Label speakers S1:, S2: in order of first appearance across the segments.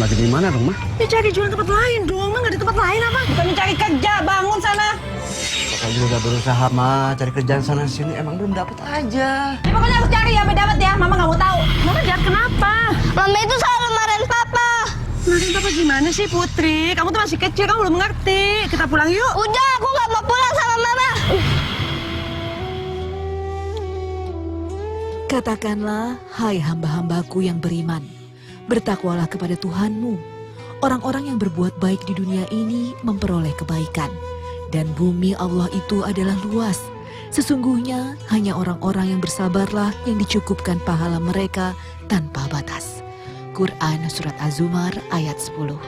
S1: lagi di mana dong, Ma?
S2: Ya cari jualan tempat lain dong, Ma. Nggak di tempat lain apa? Bukan cari kerja, bangun sana.
S1: Papa juga udah berusaha, Ma. Cari kerjaan sana sini, emang belum dapet aja.
S2: Ya pokoknya harus cari ya, sampai dapat ya. Mama nggak mau tahu. Mama jahat kenapa?
S3: Mama itu selalu marahin Papa.
S2: Marahin Papa gimana sih, Putri? Kamu tuh masih kecil, kamu belum mengerti. Kita pulang yuk.
S3: Udah, aku nggak mau pulang sama Mama.
S4: Katakanlah, hai hamba-hambaku yang beriman, bertakwalah kepada Tuhanmu. Orang-orang yang berbuat baik di dunia ini memperoleh kebaikan. Dan bumi Allah itu adalah luas. Sesungguhnya hanya orang-orang yang bersabarlah yang dicukupkan pahala mereka tanpa batas. Quran Surat Az-Zumar ayat 10.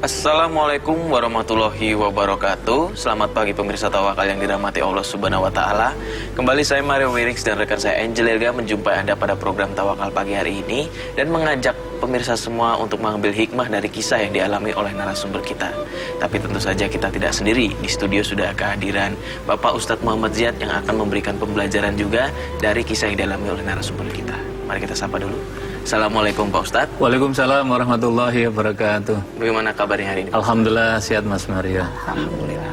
S5: Assalamualaikum warahmatullahi wabarakatuh. Selamat pagi pemirsa Tawakal yang dirahmati Allah Subhanahu wa Ta'ala. Kembali saya Mario Wirix dan rekan saya Angel Elga menjumpai Anda pada program Tawakal pagi hari ini dan mengajak pemirsa semua untuk mengambil hikmah dari kisah yang dialami oleh narasumber kita. Tapi tentu saja kita tidak sendiri. Di studio sudah kehadiran Bapak Ustadz Muhammad Ziyad yang akan memberikan pembelajaran juga dari kisah yang dialami oleh narasumber kita. Mari kita sapa dulu. Assalamualaikum Pak Ustadz.
S6: Waalaikumsalam warahmatullahi wabarakatuh.
S5: Bagaimana kabarnya hari ini?
S6: Alhamdulillah sehat Mas Mario.
S7: Alhamdulillah.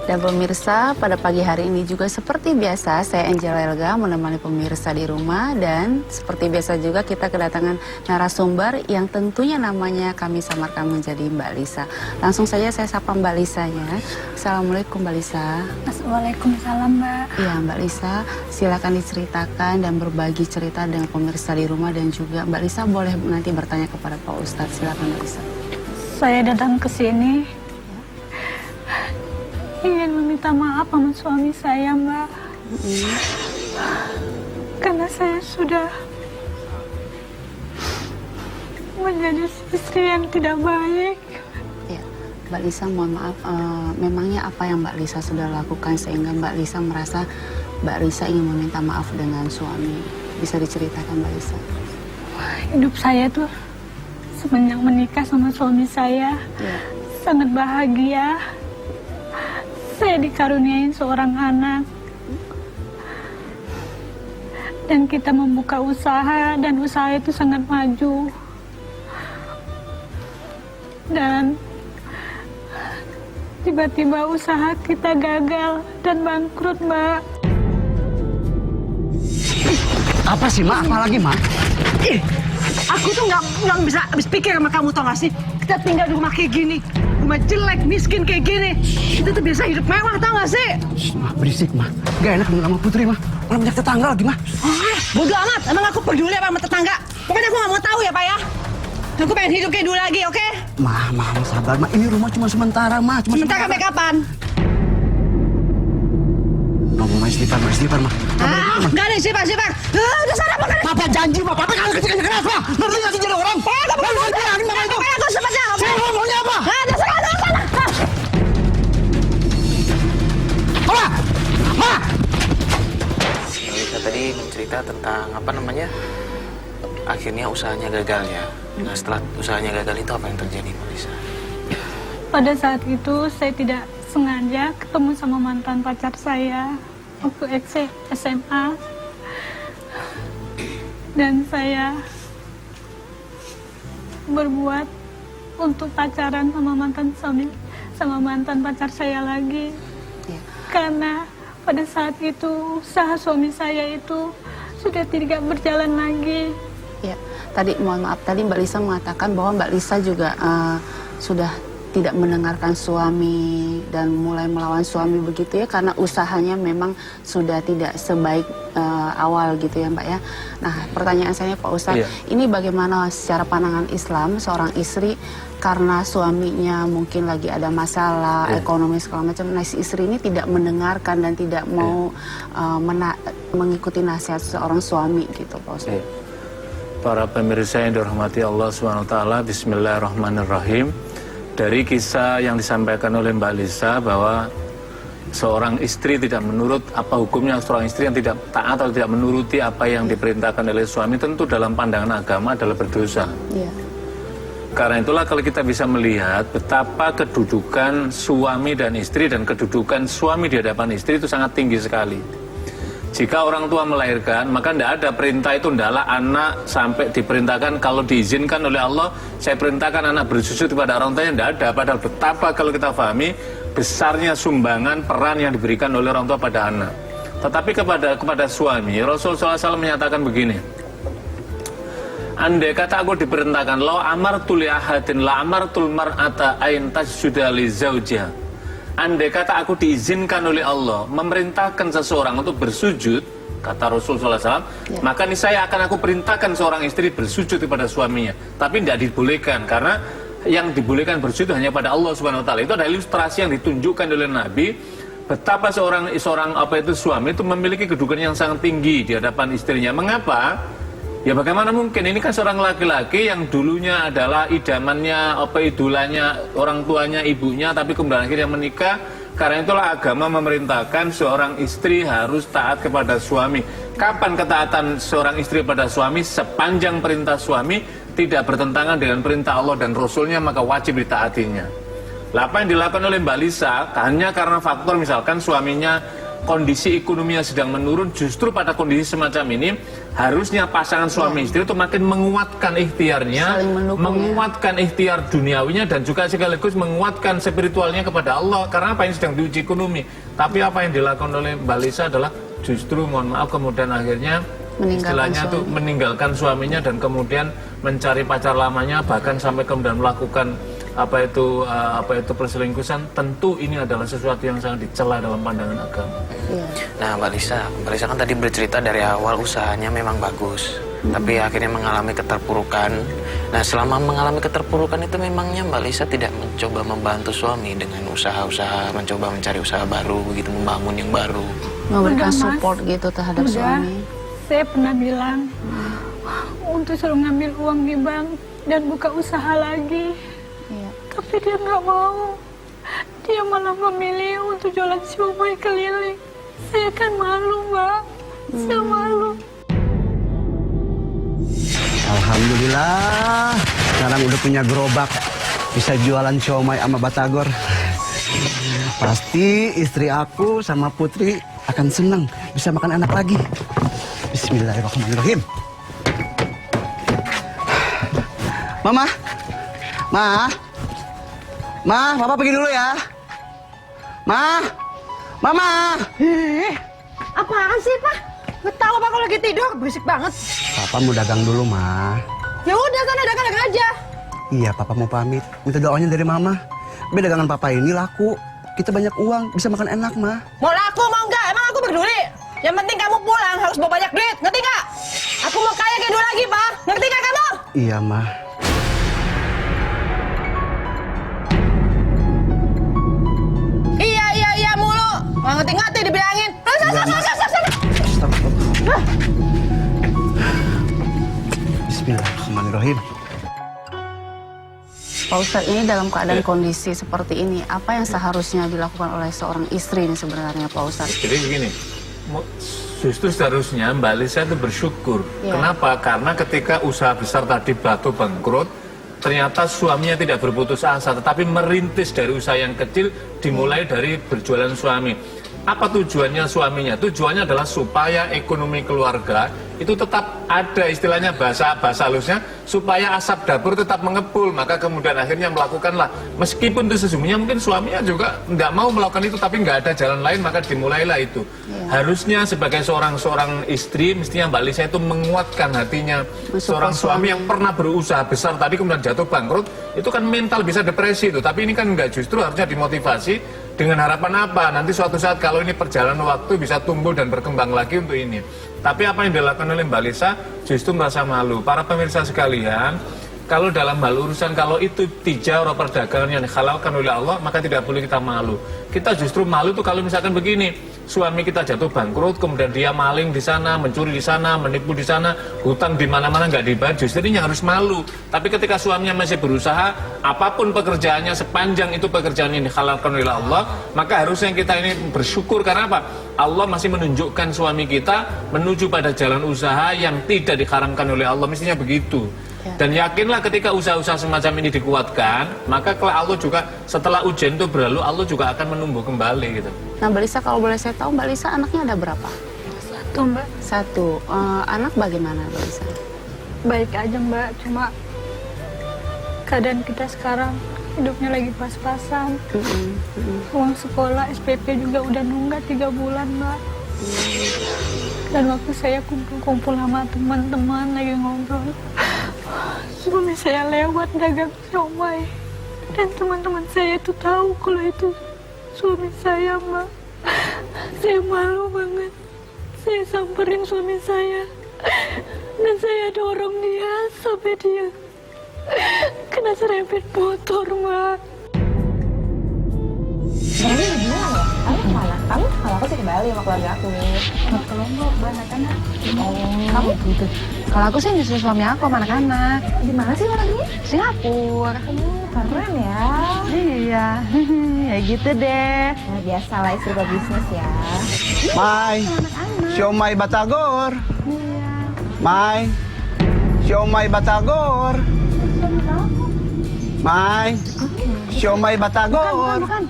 S7: Dan pemirsa, pada pagi hari ini juga seperti biasa saya Angel Elga menemani pemirsa di rumah. Dan seperti biasa juga kita kedatangan narasumber yang tentunya namanya kami samarkan menjadi Mbak Lisa. Langsung saja saya sapa Mbak Lisanya. Assalamualaikum Mbak Lisa.
S3: Waalaikumsalam, Mbak.
S7: Ya Mbak Lisa, silakan diceritakan dan berbagi cerita dengan pemirsa di rumah. Dan juga Mbak Lisa boleh nanti bertanya kepada Pak Ustadz. Silakan Mbak Lisa.
S3: Saya datang ke sini ingin meminta maaf sama suami saya, Mbak. Karena saya sudah menjadi istri yang tidak baik.
S7: Ya, Mbak Lisa mohon maaf, memangnya apa yang Mbak Lisa sudah lakukan sehingga Mbak Lisa merasa Mbak Lisa ingin meminta maaf dengan suami? Bisa diceritakan Mbak Lisa?
S3: Hidup saya tuh semenjak menikah sama suami saya sangat bahagia. Saya dikaruniai seorang anak. Dan kita membuka usaha dan usaha itu sangat maju. Dan tiba-tiba usaha kita gagal dan bangkrut, Mbak.
S1: Apa sih, Ma? Apa lagi, Ma?
S2: Aku tuh nggak bisa habis pikir sama kamu, tau gak sih? Kita tinggal di rumah kayak gini. Rumah jelek, miskin kayak gini. Kita tuh biasa hidup mewah, tau gak sih?
S1: Shh, Ma, berisik, Ma. Gak enak dengar sama Putri, Ma. Orang banyak tetangga lagi, Ma.
S2: Bodoh amat, emang aku peduli apa sama tetangga? Pokoknya aku nggak mau tahu ya, Pak ya. Aku pengen hidup kayak dulu lagi, oke?
S1: Ma, sabar, Ma. Ini rumah cuma sementara, Ma.
S2: Sementara sampai kapan?
S1: Mau main istighfar, Ma.
S2: Nggak ada istighfar. Udah sana, Pak.
S1: Papa janji, Ma. Papa kan kecil-kecil keras, Ma. Ngerti nggak sih jadi orang?
S2: Kamu aku sebenarnya.
S1: Saya maunya apa?
S2: Ada sana.
S1: Ma!
S5: Lisa tadi mencerita tentang akhirnya usahanya gagal ya. Nah, setelah usahanya gagal itu apa yang terjadi, Mbak Lisa?
S3: Pada saat itu saya tidak sengaja ketemu sama mantan pacar saya waktu SMA. Dan saya berbuat untuk pacaran sama mantan pacar saya lagi. Karena pada saat itu usaha suami saya itu sudah tidak berjalan lagi.
S7: Ya, tadi mohon maaf, tadi Mbak Lisa mengatakan bahwa Mbak Lisa juga sudah tidak mendengarkan suami dan mulai melawan suami begitu ya, karena usahanya memang sudah tidak sebaik awal gitu ya Mbak ya. Nah, pertanyaan saya Pak Ustadz, ini bagaimana secara pandangan Islam seorang istri karena suaminya mungkin lagi ada masalah ekonomi segala macam, nah si istri ini tidak mendengarkan dan tidak mau mengikuti nasihat seorang suami gitu Pak Ustadz.
S6: Para pemirsa yang dirahmati Allah SWT, Bismillahirrahmanirrahim. Dari kisah yang disampaikan oleh Mbak Lisa bahwa seorang istri tidak menurut apa hukumnya seorang istri yang tidak taat atau tidak menuruti apa yang diperintahkan oleh suami, tentu dalam pandangan agama adalah berdosa.
S7: Iya.
S6: Karena itulah kalau kita bisa melihat betapa kedudukan suami dan istri dan kedudukan suami di hadapan istri itu sangat tinggi sekali. Jika orang tua melahirkan, maka tidak ada perintah itu, tidaklah anak sampai diperintahkan kalau diizinkan oleh Allah, saya perintahkan anak bersujud kepada orang tuanya, tidak ada. Padahal betapa kalau kita pahami besarnya sumbangan peran yang diberikan oleh orang tua pada anak. Tetapi kepada suami, Rasulullah SAW menyatakan begini, andai kata aku diperintahkan, lo amartul ahadin la amartul mar'ata ain tasjuda li zawjiha. Andai kata aku diizinkan oleh Allah memerintahkan seseorang untuk bersujud, kata Rasulullah SAW, maka niscaya akan aku perintahkan seorang istri bersujud kepada suaminya. Tapi tidak dibolehkan, karena yang dibolehkan bersujud hanya pada Allah Subhanahu Wa Taala. Itu adalah ilustrasi yang ditunjukkan oleh Nabi betapa seorang suami itu memiliki kedudukan yang sangat tinggi di hadapan istrinya. Mengapa? Ya bagaimana mungkin, ini kan seorang laki-laki yang dulunya adalah idamannya, idolanya orang tuanya, ibunya, tapi kemudian akhirnya menikah. Karena itulah agama memerintahkan seorang istri harus taat kepada suami. Kapan ketaatan seorang istri pada suami? Sepanjang perintah suami tidak bertentangan dengan perintah Allah dan Rasulnya, maka wajib ditaatinya. Apa yang dilakukan oleh Mbak Lisa hanya karena faktor misalkan suaminya kondisi ekonominya sedang menurun, justru pada kondisi semacam ini harusnya pasangan suami istri itu makin menguatkan ikhtiarnya, menguatkan ikhtiar duniawinya dan juga sekaligus menguatkan spiritualnya kepada Allah, karena apa yang sedang diuji ekonomi. Tapi apa yang dilakukan oleh Mbak Lisa adalah justru mohon maaf kemudian akhirnya istilahnya tuh meninggalkan suaminya dan kemudian mencari pacar lamanya, bahkan sampai kemudian melakukan apa itu perselingkuhan. Tentu ini adalah sesuatu yang sangat dicela dalam pandangan agama.
S5: Nah Mbak Lisa kan tadi bercerita dari awal usahanya memang bagus, tapi akhirnya mengalami keterpurukan. Nah selama mengalami keterpurukan itu memangnya Mbak Lisa tidak mencoba membantu suami dengan usaha-usaha, mencoba mencari usaha baru, begitu membangun yang baru,
S7: memberikan support gitu terhadap suami?
S3: Saya pernah bilang untuk suruh ngambil uang di bank dan buka usaha lagi. Tapi dia nggak mau. Dia malah memilih untuk jualan siomay keliling. Saya kan malu, Mbak. Saya malu.
S1: Alhamdulillah, sekarang udah punya gerobak, bisa jualan siomay sama batagor. Pasti istri aku sama Putri akan senang bisa makan anak lagi. Bismillahirrahmanirrahim. Ma, Papa pergi dulu ya. Mama.
S2: Apaan sih, Pak? Nggak tahu apa kalau lagi tidur, berisik banget.
S1: Papa mau dagang dulu, Ma.
S2: Ya udah, sana dagang aja.
S1: Iya, Papa mau pamit. Minta doanya dari Mama. Dagangan Papa ini laku. Kita banyak uang, bisa makan enak, Ma.
S2: Mau laku, mau enggak? Emang aku peduli? Yang penting kamu pulang harus bawa banyak duit, ngerti nggak? Aku mau kaya kayak dulu lagi, Pak. Ngerti nggak kamu?
S1: Iya, Ma.
S2: Iya mulu. Nggak ngerti-ngerti dibilangin.
S1: Bismillahirrahmanirrahim.
S7: Pak Ustadz, ini dalam keadaan kondisi seperti ini, apa yang seharusnya dilakukan oleh seorang istri ini sebenarnya, Pak Ustadz?
S6: Jadi begini, justru seharusnya Mbak Lisa itu bersyukur. Kenapa? Karena ketika usaha besar tadi bangkrut, ternyata suaminya tidak berputus asa, tetapi merintis dari usaha yang kecil, dimulai dari berjualan suami. Apa tujuannya suaminya? Tujuannya adalah supaya ekonomi keluarga itu tetap ada, istilahnya bahasa halusnya, supaya asap dapur tetap mengepul. Maka kemudian akhirnya melakukanlah, meskipun itu sesungguhnya mungkin suaminya juga tidak mau melakukan itu, tapi nggak ada jalan lain, maka dimulailah itu. Harusnya sebagai seorang istri, mestinya Mbak Lisa itu menguatkan hatinya. Seorang suami yang pernah berusaha besar tadi kemudian jatuh bangkrut, itu kan mental bisa depresi itu. Tapi ini kan nggak, justru harusnya dimotivasi dengan harapan apa? Nanti suatu saat kalau ini perjalanan waktu bisa tumbuh dan berkembang lagi untuk ini. Tapi apa yang dilakukan oleh Mbak Lisa justru merasa malu. Para pemirsa sekalian, kalau dalam hal urusan, kalau itu tijarah perdagangan yang dihalalkan oleh Allah, maka tidak boleh kita malu. Kita justru malu tuh kalau misalkan begini, suami kita jatuh bangkrut, kemudian dia maling di sana, mencuri di sana, menipu di sana, hutang di mana-mana nggak dibayar, justru ini yang harus malu. Tapi ketika suaminya masih berusaha, apapun pekerjaannya, sepanjang itu pekerjaan ini dihalalkan oleh Allah, maka harusnya kita ini bersyukur. Karena apa? Allah masih menunjukkan suami kita menuju pada jalan usaha yang tidak diharamkan oleh Allah, mestinya begitu. Dan yakinlah ketika usaha-usaha semacam ini dikuatkan, maka kelak Allah juga setelah ujian itu berlalu, Allah juga akan menumbuh kembali gitu.
S7: Nah, Mbak Lisa, kalau boleh saya tahu, Mbak Lisa anaknya ada berapa?
S3: 1 Mbak.
S7: 1. Anak bagaimana, Mbak Lisa?
S3: Baik aja Mbak, cuma keadaan kita sekarang hidupnya lagi pas-pasan. Uang sekolah SPP juga udah nunggak 3 bulan Mbak. Dan waktu saya kumpul-kumpul sama teman-teman lagi ngobrol, suami saya lewat dagang siomay, dan teman-teman saya itu tahu kalau itu suami saya Mbak. Saya malu banget. Saya samperin suami saya dan saya dorong dia sampai dia kena serempet motor Mbak.
S8: Ini di mana ya? Kamu kemana? Kamu? Kalau aku sih ke Bali sama keluarga aku.
S3: Mau ke Lombok, anak-anak.
S8: Kamu? Gitu. Kalau aku sih nyusul suami aku sama anak-anak. Di mana sih orangnya? Singapura. Keren ya.
S2: Iya, ya gitu deh.
S8: Nah, biasa lah istri bisnis ya.
S1: Mai, siomay batagor. Mai, siomay batagor. Mai, siomay batagor.
S7: Bukan.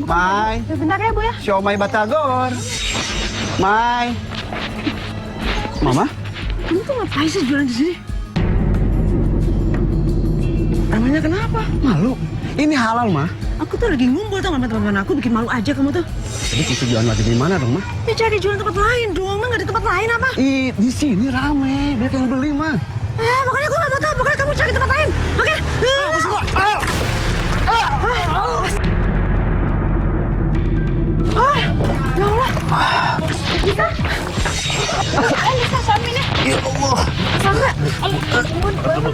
S1: Mai,
S7: Bentar ya, Bu ya.
S1: siomay batagor. Mai. Mama?
S2: Kamu tuh ngapain sih jualan di sini? Namanya kenapa?
S1: Malu. Ini halal, mah.
S2: Aku tuh lagi ngumpul tau sama teman-teman aku, bikin malu aja kamu tuh.
S1: Jadi kita jualan lagi di mana dong, mah?
S2: Ya cari jualan tempat lain dong, mah nggak di tempat lain apa?
S1: Di sini rame, banyak yang beli, mah.
S2: Makanya aku nggak mau tahu, pokoknya kamu cari tempat lain, oke? Ya Allah. Bisa? Bisa suaminya.
S1: Ya Allah.
S2: Sampai. Bangun,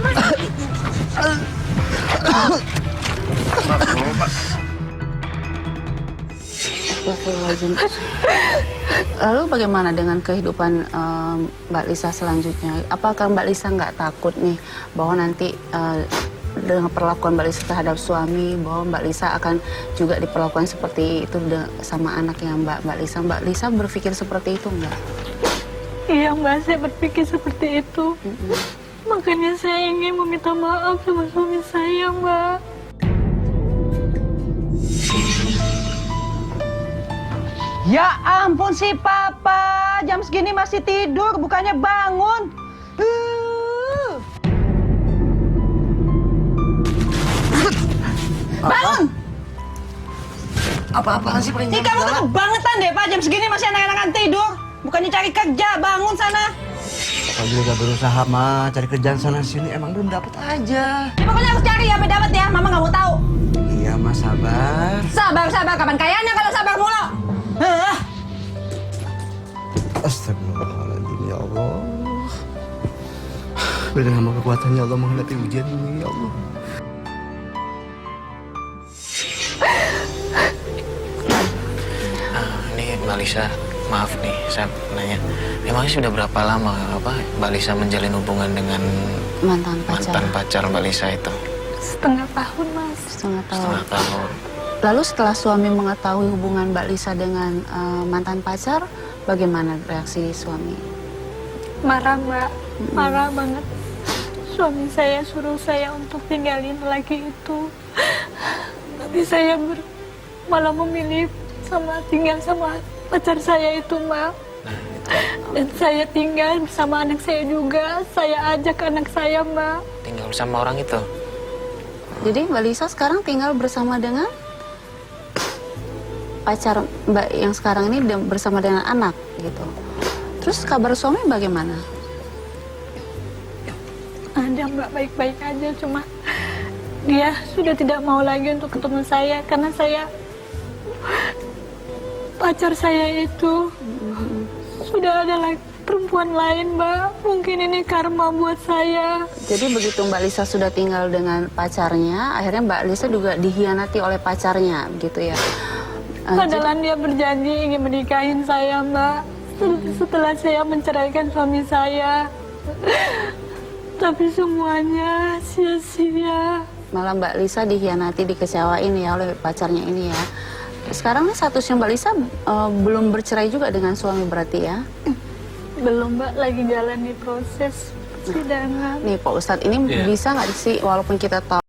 S2: Mas.
S7: Lalu bagaimana dengan kehidupan Mbak Lisa selanjutnya? Apakah Mbak Lisa nggak takut nih bahwa nanti dengan perlakuan Mbak Lisa terhadap suami, bahwa Mbak Lisa akan juga diperlakukan seperti itu sama anaknya Mbak Lisa? Mbak Lisa berpikir seperti itu nggak?
S3: Iya Mbak, saya berpikir seperti itu. Makanya saya ingin meminta maaf sama suami saya Mbak.
S2: Ya ampun si Papa, jam segini masih tidur, bukannya bangun. Bangun!
S1: Apa-apaan sih paling
S2: Ih, kamu tuh kebangetan deh Pak, jam segini masih anak-anakan tidur. Bukannya cari kerja, bangun sana.
S1: Papa juga berusaha, mah, cari kerjaan sana-sini, emang belum dapat aja.
S2: Ya, pokoknya harus cari ya, sampai dapat ya, Mama nggak mau tahu.
S1: Iya, mas, sabar.
S2: Sabar, kapan kayanya kalau sabar mulu.
S1: Astagfirullahaladzim, ya Allah. Berikan hamba kekuatan, ya Allah, menghadapi ujian ini, ya Allah.
S5: Ini Mbak Lisa, maaf nih, saya nanya. Emangnya sudah berapa lama Mbak Lisa menjalin hubungan dengan
S7: Mantan
S5: pacar Mbak Lisa itu?
S3: Setengah tahun Mas.
S7: Setengah
S5: Setengah tahun.
S7: Lalu setelah suami mengetahui hubungan Mbak Lisa dengan mantan pacar, bagaimana reaksi suami?
S3: Marah Mbak, marah banget. Suami saya suruh saya untuk tinggalin lagi itu. Tapi saya malah memilih tinggal sama pacar saya itu Mbak. Dan saya tinggal bersama anak saya juga. Saya ajak anak saya Mbak.
S5: Tinggal sama orang itu?
S7: Jadi Mbak Lisa sekarang tinggal bersama dengan pacar Mbak yang sekarang ini bersama dengan anak gitu. Terus kabar suami bagaimana?
S3: Ada Mbak, baik-baik aja, cuma dia sudah tidak mau lagi untuk ketemu saya karena pacar saya itu sudah ada perempuan lain Mbak. Mungkin ini karma buat saya.
S7: Jadi begitu Mbak Lisa sudah tinggal dengan pacarnya, akhirnya Mbak Lisa juga dihianati oleh pacarnya gitu ya.
S3: Padahal dia berjanji ingin menikahin saya, Mbak. Setelah saya menceraikan suami saya. Tapi semuanya sia-sia.
S7: Malah Mbak Lisa dikhianati, dikecewain ya oleh pacarnya ini ya. Sekarang nih statusnya Mbak Lisa belum bercerai juga dengan suami berarti ya?
S3: Belum, Mbak, lagi jalan di proses persidangan.
S7: Nih Pak Ustadz, ini bisa nggak sih, walaupun kita tahu